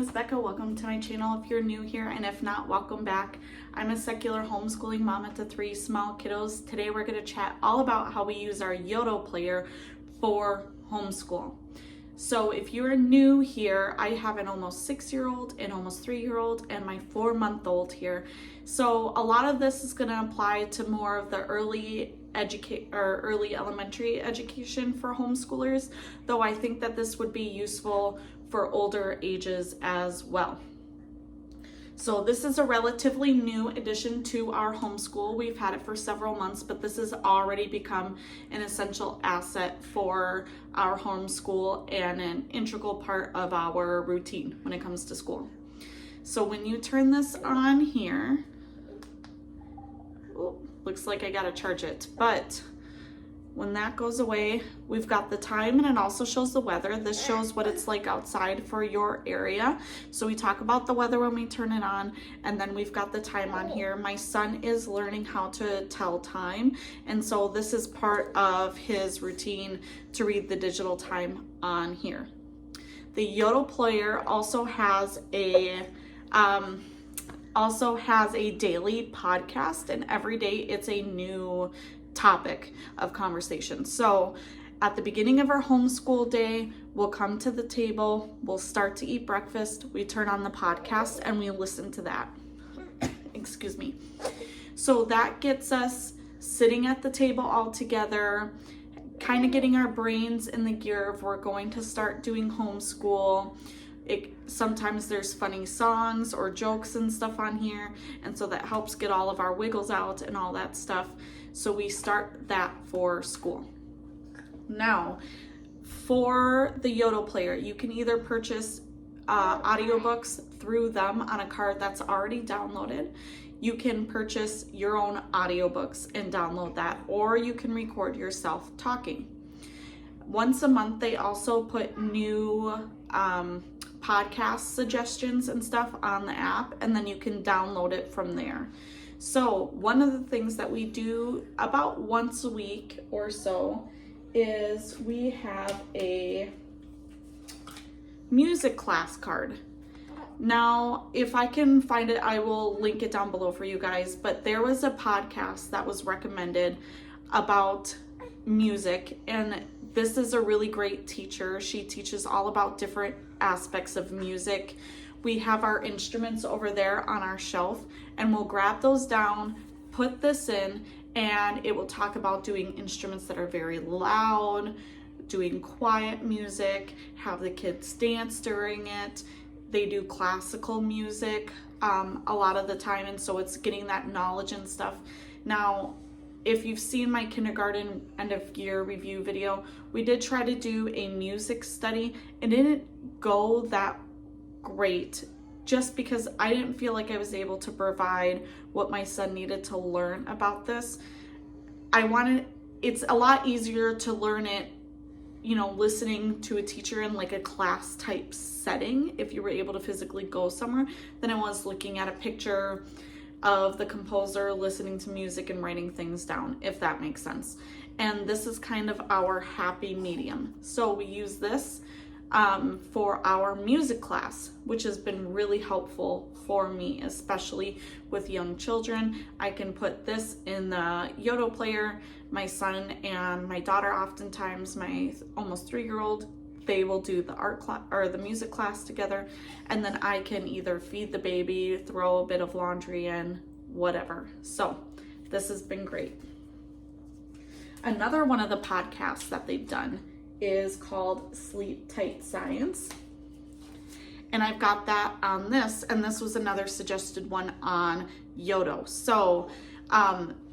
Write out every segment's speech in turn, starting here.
It's Becca. Welcome to my channel if you're new here, and if not, welcome back. I'm a secular homeschooling mom to 3 small kiddos. Today we're going to chat all about how we use our Yoto player for homeschool. So if you're new here, I have an almost 6-year-old, an almost 3-year-old, and my 4-month-old here. So a lot of this is going to apply to more of the early elementary education for homeschoolers, though I think that this would be useful for older ages as well. So this is a relatively new addition to our homeschool. We've had it for several months, but this has already become an essential asset for our homeschool and an integral part of our routine when it comes to school. So when you turn this on here, looks like I gotta charge it, but when that goes away, we've got the time, and it also shows the weather. This shows what it's like outside for your area. So we talk about the weather when we turn it on, and then we've got the time on here. My son is learning how to tell time, and so this is part of his routine to read the digital time on here. The Yodo player also has a daily podcast, and every day it's a new topic of conversation. So at the beginning of our homeschool day, we'll come to the table, we'll start to eat breakfast, we turn on the podcast, and we listen to that. Excuse me. So that gets us sitting at the table all together, kind of getting our brains in the gear of we're going to start doing homeschool. Sometimes there's funny songs or jokes and stuff on here, and so that helps get all of our wiggles out and all that stuff. So we start that for school. Now, for the Yodo player, you can either purchase audiobooks through them on a card that's already downloaded. You can purchase your own audiobooks and download that, or you can record yourself talking. Once a month, they also put new podcast suggestions and stuff on the app, and then you can download it from there. So one of the things that we do about once a week or so is we have a music class card. Now, if I can find it, I will link it down below for you guys, but there was a podcast that was recommended about music, and this is a really great teacher. She teaches all about different aspects of music. We have our instruments over there on our shelf, and we'll grab those down, put this in, and it will talk about doing instruments that are very loud, doing quiet music, have the kids dance during it. They do classical music a lot of the time, and so it's getting that knowledge and stuff. Now, if you've seen my kindergarten end of year review video, we did try to do a music study. It didn't go that great just because I didn't feel like I was able to provide what my son needed to learn about this. It's a lot easier to learn it, listening to a teacher in like a class type setting if you were able to physically go somewhere than it was looking at a picture of the composer, listening to music and writing things down, if that makes sense. And this is kind of our happy medium. So we use this for our music class, which has been really helpful for me, especially with young children. I can put this in the Yodo player. My son and my daughter, oftentimes my almost 3-year-old, they will do the art class or the music class together, and then I can either feed the baby, throw a bit of laundry in, whatever. So this has been great. Another one of the podcasts that they've done is called Sleep Tight Science, and I've got that on this, and this was another suggested one on Yodo. So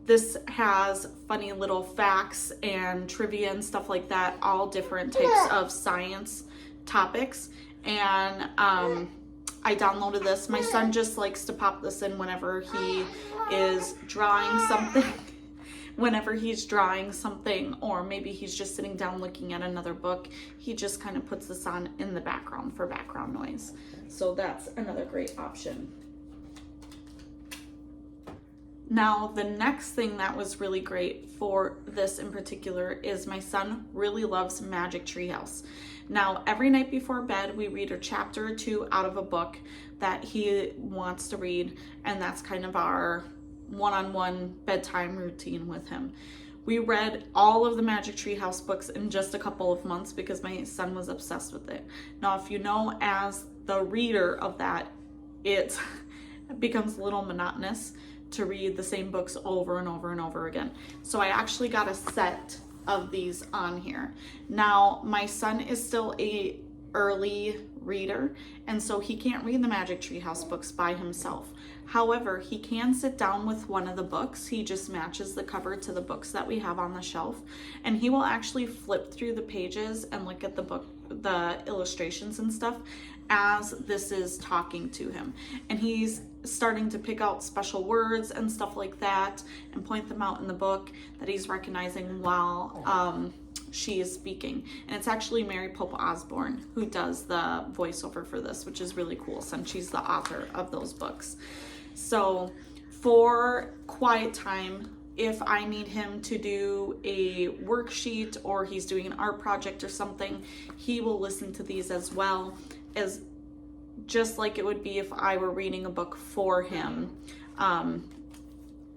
this has funny little facts and trivia and stuff like that, all different types of science topics. And I downloaded this. My son just likes to pop this in whenever he is drawing something. Whenever he's drawing something, or maybe he's just sitting down looking at another book, he just kind of puts this on in the background for background noise. So that's another great option. Now, the next thing that was really great for this in particular is my son really loves Magic Treehouse. Now, every night before bed, we read a chapter or two out of a book that he wants to read, and that's kind of our one-on-one bedtime routine with him. We read all of the Magic Tree House books in just a couple of months because my son was obsessed with it. Now, if you know, as the reader of that, it becomes a little monotonous to read the same books over and over and over again. So I actually got a set of these on here. Now, my son is still a early reader, and so he can't read the Magic Tree House books by himself. However, he can sit down with one of the books. He just matches the cover to the books that we have on the shelf, and he will actually flip through the pages and look at the book, the illustrations and stuff, as this is talking to him. And he's starting to pick out special words and stuff like that and point them out in the book that he's recognizing while she is speaking. And it's actually Mary Pope Osborne who does the voiceover for this, which is really cool since she's the author of those books. So for quiet time, if I need him to do a worksheet or he's doing an art project or something, he will listen to these as well, as just like it would be if I were reading a book for him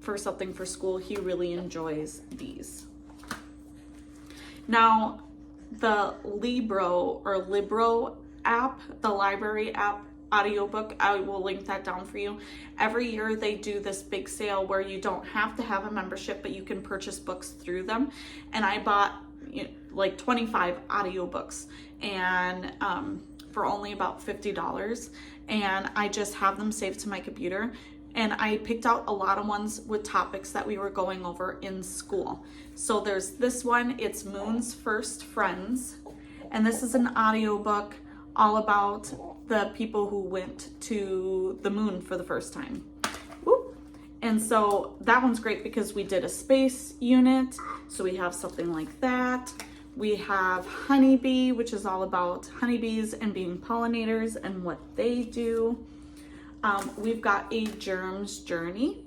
for something for school. He really enjoys these. Now, the Libro app, the library app audiobook, I will link that down for you. Every year they do this big sale where you don't have to have a membership, but you can purchase books through them. And I bought like 25 audiobooks and for only about $50, and I just have them saved to my computer. And I picked out a lot of ones with topics that we were going over in school. So there's this one, it's Moon's First Friends. And this is an audiobook all about the people who went to the moon for the first time. Whoop. And so that one's great because we did a space unit. So we have something like that. We have Honeybee, which is all about honeybees and being pollinators and what they do. We've got a germs journey,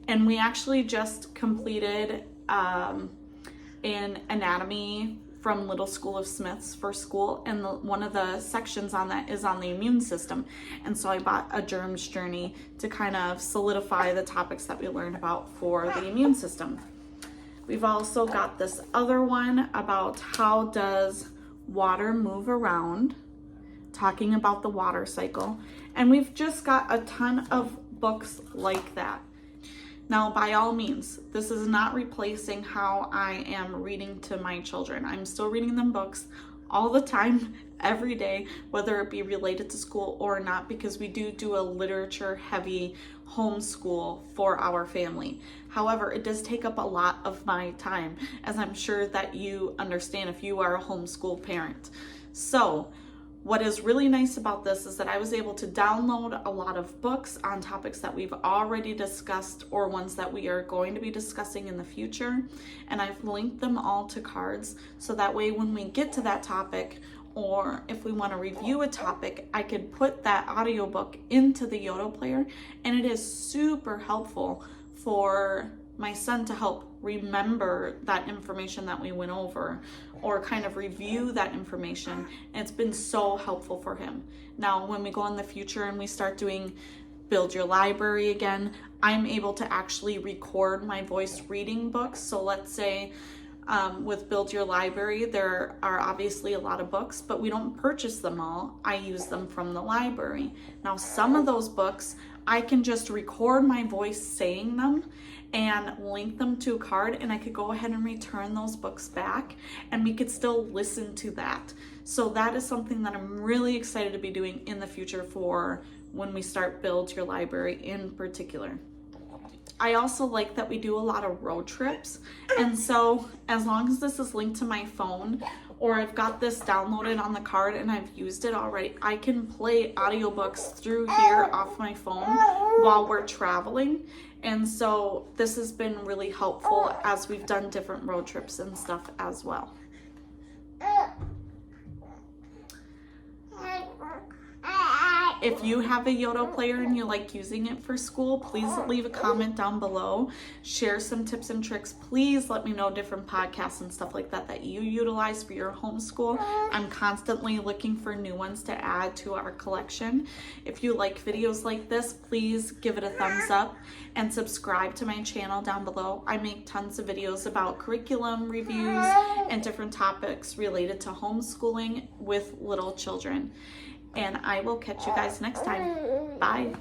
and we actually just completed an anatomy from Little School of Smiths for school, and one of the sections on that is on the immune system. And so I bought a germs journey to kind of solidify the topics that we learned about for the immune system. We've also got this other one about how does water move around, talking about the water cycle. And we've just got a ton of books like that. Now, by all means, this is not replacing how I am reading to my children. I'm still reading them books all the time, every day, whether it be related to school or not, because we do a literature heavy homeschool for our family. However, it does take up a lot of my time, as I'm sure that you understand if you are a homeschool parent. So what is really nice about this is that I was able to download a lot of books on topics that we've already discussed or ones that we are going to be discussing in the future. And I've linked them all to cards, so that way when we get to that topic, or if we want to review a topic, I could put that audiobook into the Yodo player, and it is super helpful for my son to help remember that information that we went over or kind of review that information. And it's been so helpful for him. Now, when we go in the future and we start doing Build Your Library again, I'm able to actually record my voice reading books. So let's say with Build Your Library, there are obviously a lot of books, but we don't purchase them all. I use them from the library. Now, some of those books, I can just record my voice saying them and link them to a card, and I could go ahead and return those books back, and we could still listen to that. So that is something that I'm really excited to be doing in the future for when we start Build Your Library in particular. I also like that we do a lot of road trips, and so as long as this is linked to my phone, or I've got this downloaded on the card and I've used it already, I can play audiobooks through here off my phone while we're traveling. And so this has been really helpful as we've done different road trips and stuff as well. If you have a Yoto player and you like using it for school, please leave a comment down below. Share some tips and tricks. Please let me know different podcasts and stuff like that that you utilize for your homeschool. I'm constantly looking for new ones to add to our collection. If you like videos like this, please give it a thumbs up and subscribe to my channel down below. I make tons of videos about curriculum reviews and different topics related to homeschooling with little children. And I will catch you guys next time. Bye.